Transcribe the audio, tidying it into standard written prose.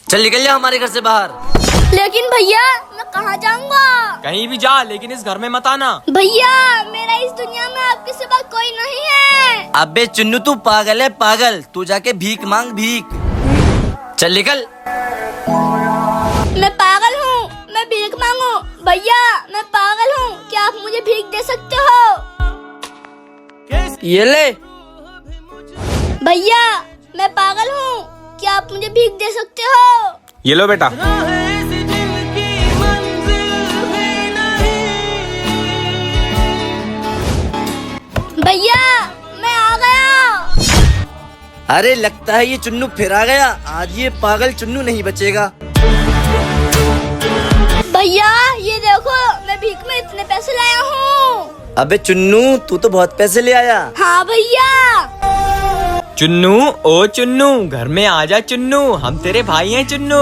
चल निकल जा हमारे घर से बाहर। लेकिन भैया मैं कहाँ जाऊँगा? कहीं भी जा, लेकिन इस घर में मत आना। भैया मेरा इस दुनिया में आपके सिवा कोई नहीं है। अबे चुन्नू तू पागल है पागल, तू जाके भीख मांग भीख। चल निकल। मैं पागल हूँ, मैं भीख मांगू? भैया मैं पागल हूँ, क्या आप मुझे भीख दे सकते हो? ये ले। भैया मैं पागल हूँ, क्या आप मुझे भीख दे सकते हो? ये लो बेटा। भैया मैं आ गया। अरे लगता है ये चुन्नू फिर आ गया, आज ये पागल चुन्नू नहीं बचेगा। भैया ये देखो, मैं भीख में इतने पैसे लाया हूँ। अबे चुन्नू तू तो बहुत पैसे ले आया। हाँ भैया। चुन्नू, ओ चुन्नू, घर में आजा चुन्नू, हम तेरे भाई हैं चुन्नू।